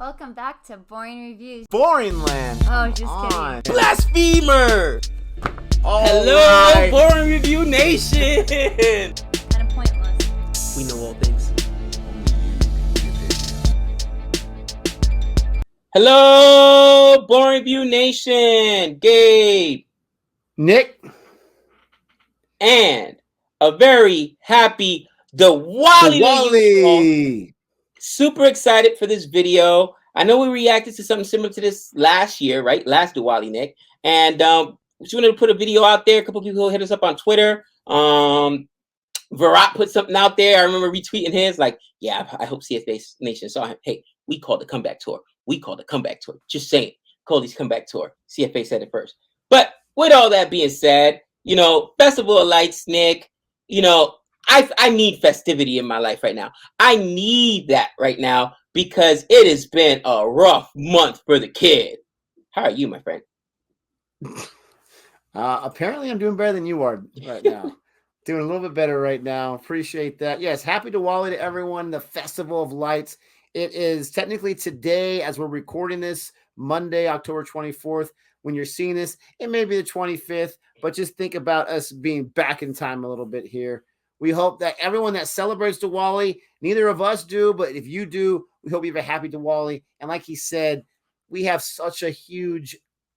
Welcome back to Boring Reviews. Boring land. Oh, just kidding. Blasphemer! Hello, right. Boring Review Nation! Kind of pointless. We know all things. Hello, Boring Review Nation! Gabe, Nick, and a very happy Diwali! Super excited for this video. I know we reacted to something similar to this last year, right? Last Diwali, Nick. And we just wanted to put a video out there. A couple people hit us up on Twitter. Varun put something out there. I remember retweeting his, like, yeah, I hope CFA Nation saw him. Hey, we called the comeback tour. Just saying. Call these comeback tour. CFA said it first. But with all that being said, you know, Festival of Lights, Nick, you know, I need festivity in my life right now. I need that right now because it has been a rough month for the kid. How are you, my friend? Apparently I'm doing better than you are right now. Doing a little bit better right now. Appreciate that. Yes, happy Diwali to everyone. The Festival of Lights. It is technically today, as we're recording this, Monday, October 24th. When you're seeing this, it may be the 25th, but just think about us being back in time a little bit here. We hope that everyone that celebrates Diwali, neither of us do, but if you do, we hope you have a happy Diwali. And like he said, we have such a huge,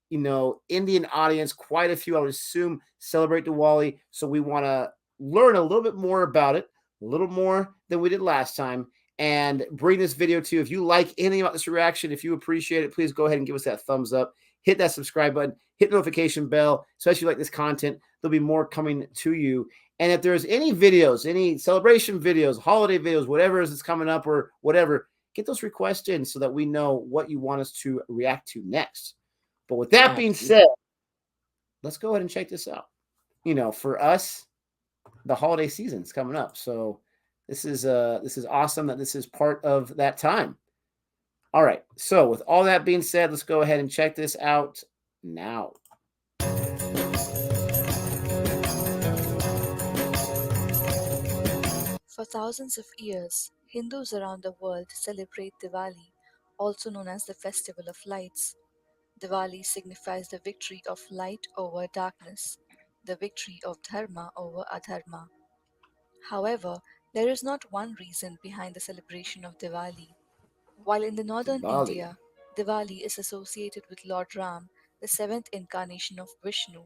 Indian audience, quite a few, I would assume, celebrate Diwali. So we want to learn a little bit more about it, a little more than we did last time, and bring this video to you. If you like anything about this reaction, if you appreciate it, please go ahead and give us that thumbs up. Hit that subscribe button, hit the notification bell, especially if you like this content. There'll be more coming to you. And if there's any videos, any celebration videos, holiday videos, whatever is coming up or whatever, get those requests in so that we know what you want us to react to next. But with that being said, let's go ahead and check this out. For us, the holiday season's coming up. So this is awesome that this is part of that time. All right. So with all that being said, let's go ahead and check this out now. For thousands of years, Hindus around the world celebrate Diwali, also known as the Festival of Lights. Diwali signifies the victory of light over darkness, the victory of dharma over adharma. However, there is not one reason behind the celebration of Diwali. While in the northern India, Diwali is associated with Lord Ram, the seventh incarnation of Vishnu.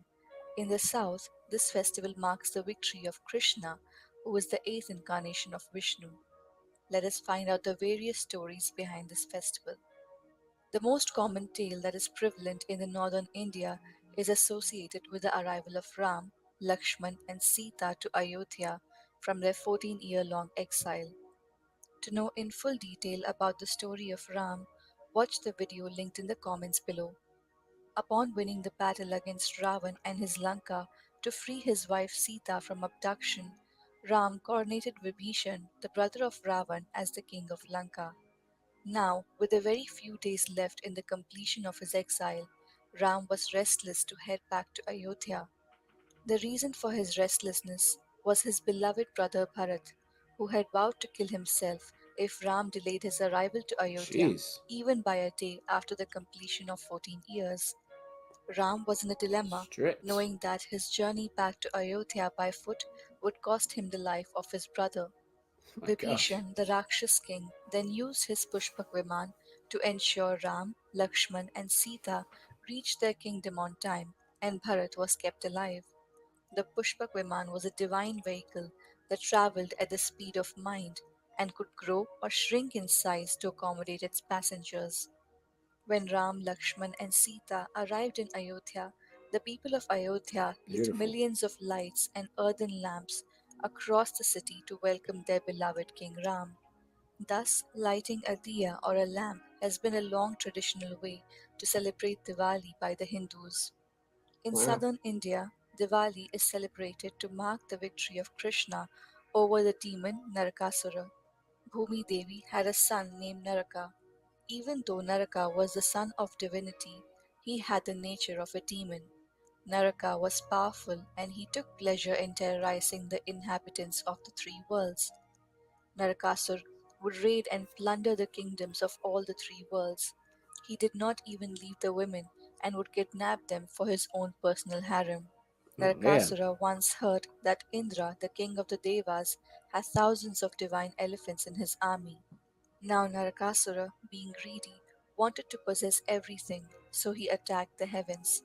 In the south, this festival marks the victory of Krishna, who is the eighth incarnation of Vishnu. Let us find out the various stories behind this festival. The most common tale that is prevalent in the northern India is associated with the arrival of Ram, Lakshman and Sita to Ayodhya from their 14-year-long exile. To know in full detail about the story of Ram, watch the video linked in the comments below. Upon winning the battle against Ravan and his Lanka to free his wife Sita from abduction, Ram coronated Vibhishan, the brother of Ravan, as the king of Lanka. Now, with a very few days left in the completion of his exile, Ram was restless to head back to Ayodhya. The reason for his restlessness was his beloved brother Bharat, who had vowed to kill himself if Ram delayed his arrival to Ayodhya, even by a day after the completion of 14 years. Ram was in a dilemma, knowing that his journey back to Ayodhya by foot would cost him the life of his brother. Vibhishan, the Rakshas king, then used his Pushpak Viman to ensure Ram, Lakshman and Sita reached their kingdom on time, and Bharat was kept alive. The Pushpak Viman was a divine vehicle that travelled at the speed of mind and could grow or shrink in size to accommodate its passengers. When Ram, Lakshman and Sita arrived in Ayodhya, the people of Ayodhya lit millions of lights and earthen lamps across the city to welcome their beloved King Ram. Thus, lighting a diya or a lamp has been a long traditional way to celebrate Diwali by the Hindus. In southern India, Diwali is celebrated to mark the victory of Krishna over the demon Narakasura. Bhumi Devi had a son named Naraka. Even though Naraka was the son of divinity, he had the nature of a demon. Naraka was powerful and he took pleasure in terrorizing the inhabitants of the three worlds. Narakasur would raid and plunder the kingdoms of all the three worlds. He did not even leave the women and would kidnap them for his own personal harem. Oh, man. Narakasura once heard that Indra, the king of the Devas, had thousands of divine elephants in his army. Now Narakasura, being greedy, wanted to possess everything, so he attacked the heavens.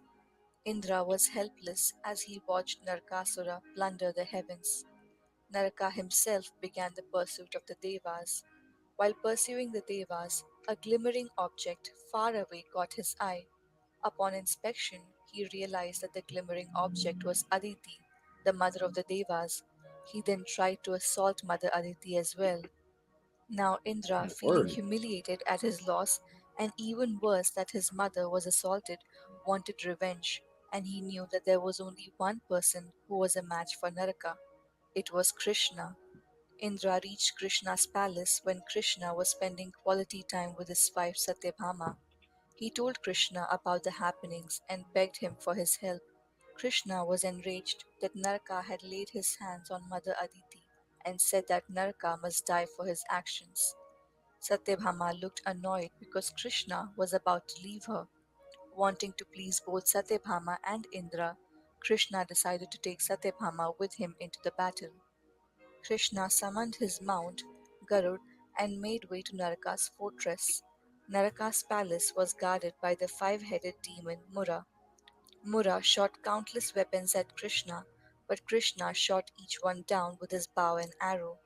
Indra was helpless as he watched Narakasura plunder the heavens. Naraka himself began the pursuit of the Devas. While pursuing the Devas, a glimmering object far away caught his eye. Upon inspection, he realized that the glimmering object was Aditi, the mother of the Devas. He then tried to assault Mother Aditi as well. Now Indra, My feeling word. humiliated at his loss, and even worse that his mother was assaulted, wanted revenge, and he knew that there was only one person who was a match for Naraka. It was Krishna. Indra reached Krishna's palace when Krishna was spending quality time with his wife Satyabhama. He told Krishna about the happenings and begged him for his help. Krishna was enraged that Naraka had laid his hands on Mother Aditi and said that Naraka must die for his actions. Satyabhama looked annoyed because Krishna was about to leave her. Wanting to please both Satyabhama and Indra, Krishna decided to take Satyabhama with him into the battle. Krishna summoned his mount, Garud, and made way to Naraka's fortress. Naraka's palace was guarded by the five-headed demon Mura. Mura shot countless weapons at Krishna, but Krishna shot each one down with his bow and arrow.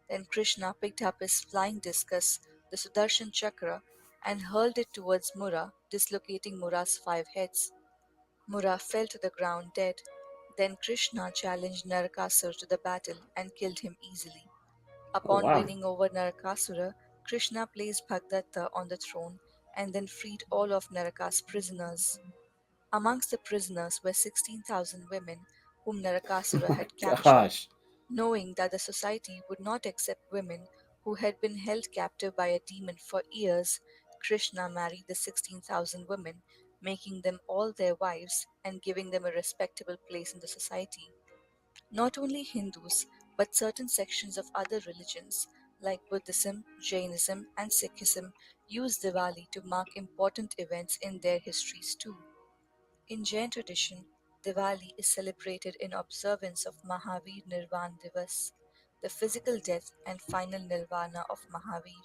Then Krishna picked up his flying discus, the Sudarshan Chakra, and hurled it towards Mura, dislocating Mura's five heads. Mura fell to the ground dead. Then Krishna challenged Narakasura to the battle and killed him easily. Oh, Upon wow. winning over Narakasura, Krishna placed Bhagdatta on the throne and then freed all of Naraka's prisoners. Amongst the prisoners were 16,000 women whom Oh, Narakasura my had captured. gosh. Knowing that the society would not accept women who had been held captive by a demon for years, Krishna married the 16,000 women, making them all their wives and giving them a respectable place in the society. Not only Hindus, but certain sections of other religions like Buddhism, Jainism, and Sikhism use Diwali to mark important events in their histories too. In Jain tradition, Diwali is celebrated in observance of Mahavir Nirvan Divas, the physical death and final nirvana of Mahavir.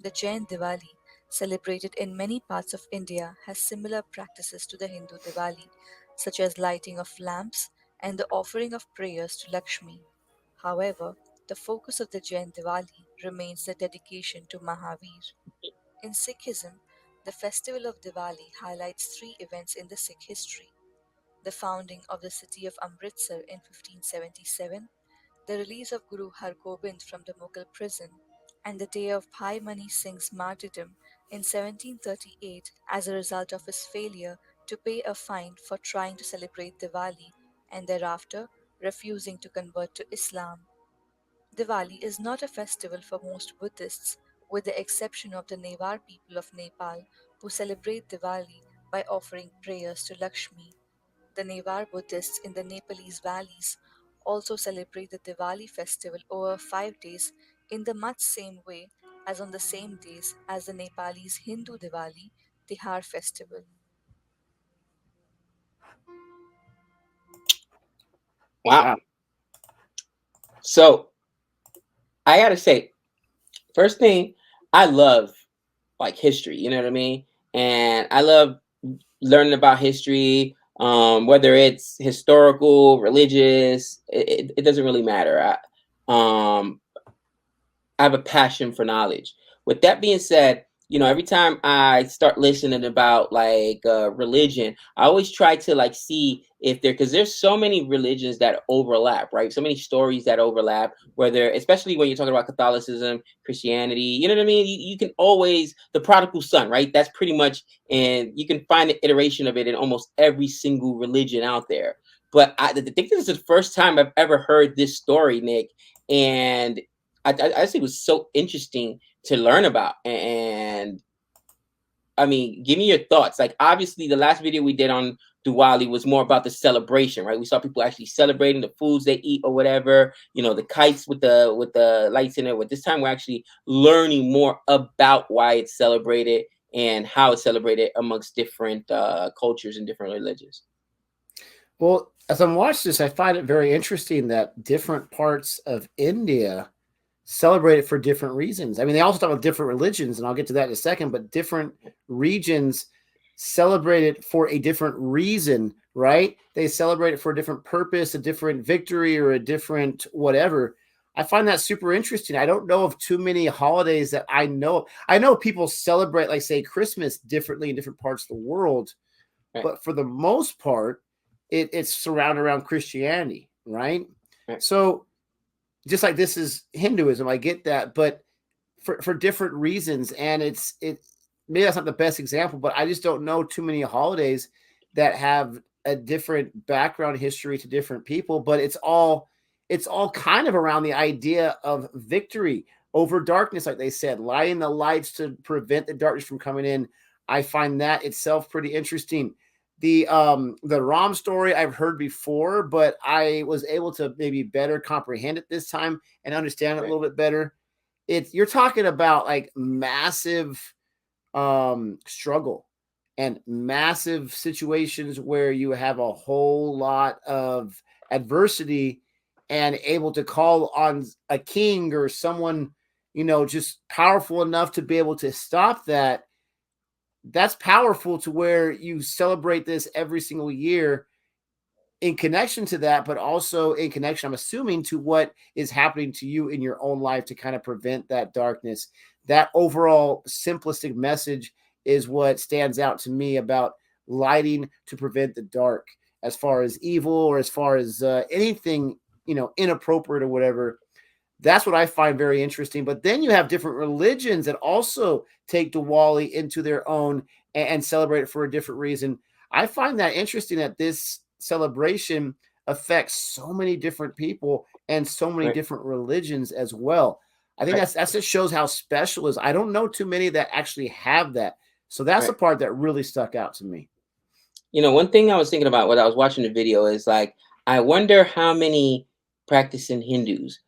The Jain Diwali, celebrated in many parts of India, has similar practices to the Hindu Diwali, such as lighting of lamps and the offering of prayers to Lakshmi. However, the focus of the Jain Diwali remains the dedication to Mahavir. In Sikhism, the festival of Diwali highlights three events in the Sikh history: the founding of the city of Amritsar in 1577, the release of Guru Hargobind from the Mughal prison, and the day of Bhai Mani Singh's martyrdom in 1738 as a result of his failure to pay a fine for trying to celebrate Diwali and thereafter refusing to convert to Islam. Diwali is not a festival for most Buddhists, with the exception of the Newar people of Nepal, who celebrate Diwali by offering prayers to Lakshmi. The Newar Buddhists in the Nepalese valleys also celebrate the Diwali festival over 5 days in the much same way as on the same days as the Nepalese Hindu Diwali Tihar festival. Wow. Wow. So I gotta say, first thing, I love like history. You know what I mean? And I love learning about history, whether it's historical, religious. It doesn't really matter. Um, I have a passion for knowledge. With that being said, every time I start listening about like religion, I always try to like see if because there's so many religions that overlap, right? So many stories that overlap, whether, especially when you're talking about Catholicism, Christianity, you know what I mean? You can always, the prodigal son, right? That's pretty much, and you can find an iteration of it in almost every single religion out there. But I think this is the first time I've ever heard this story, Nick. And I think it was so interesting to learn about, and I mean, give me your thoughts. Like, obviously, the last video we did on Diwali was more about the celebration, right? We saw people actually celebrating the foods they eat or whatever. You know, the kites with the lights in it. But this time, we're actually learning more about why it's celebrated and how it's celebrated amongst different cultures and different religions. Well, as I'm watching this, I find it very interesting that different parts of India celebrate it for different reasons. I mean, they also talk about different religions, and I'll get to that in a second, but different regions celebrate it for a different reason, right? They celebrate it for a different purpose, a different victory, or a different whatever. I find that super interesting. I don't know of too many holidays that I know. I know people celebrate, like, say, Christmas differently in different parts of the world, Right. but for the most part, it's surrounded around Christianity, right? Right. So just like this is Hinduism, I get that, but for different reasons. And it maybe that's not the best example, but I just don't know too many holidays that have a different background history to different people, but it's all kind of around the idea of victory over darkness, like they said, lighting the lights to prevent the darkness from coming in. I find that itself pretty interesting. The Ram story I've heard before, but I was able to maybe better comprehend it this time and understand it a little bit better. You're talking about like massive struggle and massive situations where you have a whole lot of adversity and able to call on a king or someone, just powerful enough to be able to stop that. That's powerful to where you celebrate this every single year in connection to that, but also in connection, I'm assuming, to what is happening to you in your own life to kind of prevent that darkness. That overall simplistic message is what stands out to me about lighting to prevent the dark, as far as evil or as far as anything, inappropriate or whatever. That's what I find very interesting. But then you have different religions that also take Diwali into their own and celebrate it for a different reason. I find that interesting that this celebration affects so many different people and so many different religions as well. I think that just shows how special it is. I don't know too many that actually have that. So that's the part that really stuck out to me. One thing I was thinking about when I was watching the video is like, I wonder how many practicing Hindus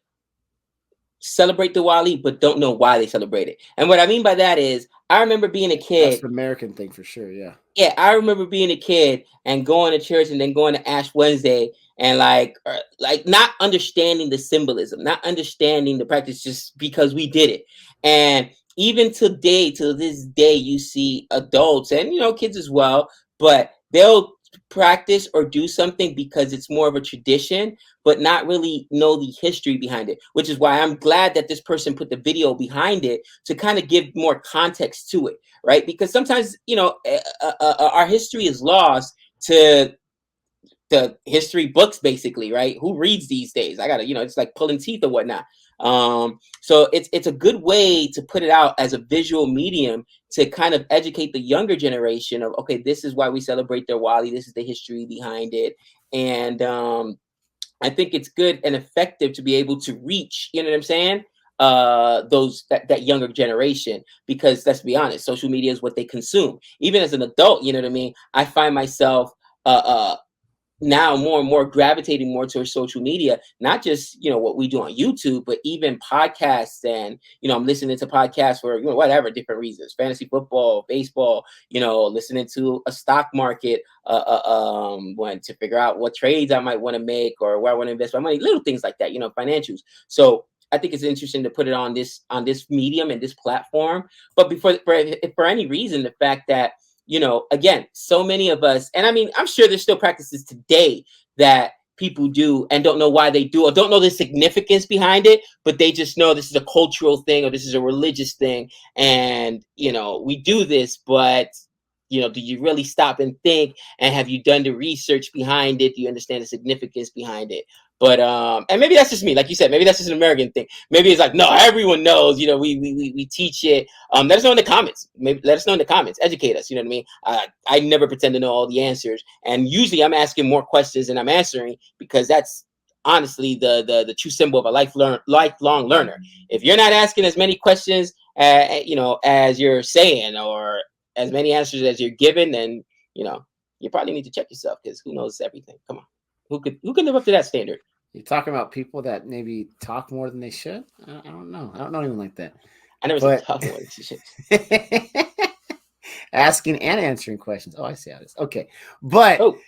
celebrate Diwali but don't know why they celebrate it. And what I mean by that is, I remember being a kid. That's an American thing for sure, yeah. Yeah, I remember being a kid and going to church and then going to Ash Wednesday and like not understanding the symbolism, not understanding the practice just because we did it. And even today, to this day, you see adults and kids as well, but they'll practice or do something because it's more of a tradition, but not really know the history behind it, which is why I'm glad that this person put the video behind it to kind of give more context to it, right? Because sometimes, our history is lost to the history books, basically, right? Who reads these days? I gotta, it's like pulling teeth or whatnot. So it's a good way to put it out as a visual medium to kind of educate the younger generation of, okay, this is why we celebrate Diwali. This is the history behind it. And I think it's good and effective to be able to reach, you know what I'm saying? That younger generation, because let's be honest, social media is what they consume. Even as an adult, you know what I mean? I find myself, now more and more gravitating more towards social media, not just what we do on YouTube, but even podcasts. And I'm listening to podcasts for whatever different reasons, fantasy football, baseball, listening to a stock market when to figure out what trades I might want to make or where I want to invest my money, little things like that, financials. So I think it's interesting to put it on this medium and this platform. But for any reason, the fact that again, so many of us, and I mean, I'm sure there's still practices today that people do and don't know why they do or don't know the significance behind it, but they just know this is a cultural thing or this is a religious thing. And, we do this, but, do you really stop and think? And have you done the research behind it? Do you understand the significance behind it? But and maybe that's just me, like you said, maybe that's just an American thing. Maybe it's like, no, everyone knows, we teach it. Let us know in the comments. Maybe let us know in the comments. Educate us. You know what I mean? I never pretend to know all the answers. And usually I'm asking more questions than I'm answering, because that's honestly the true symbol of a lifelong learner. If you're not asking as many questions, as you're saying, or as many answers as you're given, then you probably need to check yourself, because who knows everything? Come on, who could live up to that standard? You're talking about people that maybe talk more than they should. I don't know. I don't even like that. I never said talk more than you should. Asking and answering questions. Oh, I see how it is. Okay, but Oh,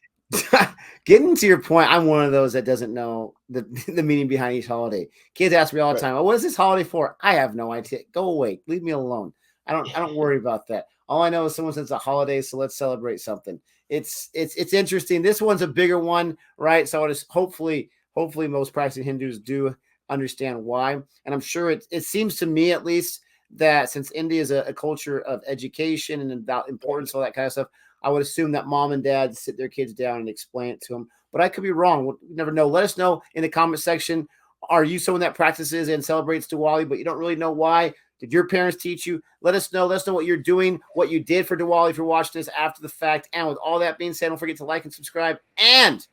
getting to your point, I'm one of those that doesn't know the meaning behind each holiday. Kids ask me all the Right. time, "Oh, what is this holiday for?" I have no idea. Go away. Leave me alone. I don't worry about that. All I know is someone says it's a holiday, so let's celebrate something. It's interesting. This one's a bigger one, right? So it is hopefully most practicing Hindus do understand why. And I'm sure it seems to me, at least, that since India is a culture of education and about importance, all that kind of stuff, I would assume that mom and dad sit their kids down and explain it to them. But I could be wrong. We'll never know. Let us know in the comment section. Are you someone that practices and celebrates Diwali, but you don't really know why? Did your parents teach you? Let us know. Let us know what you're doing, what you did for Diwali if you're watching this after the fact. And with all that being said, don't forget to like and subscribe. And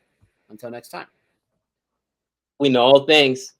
until next time. we know all things.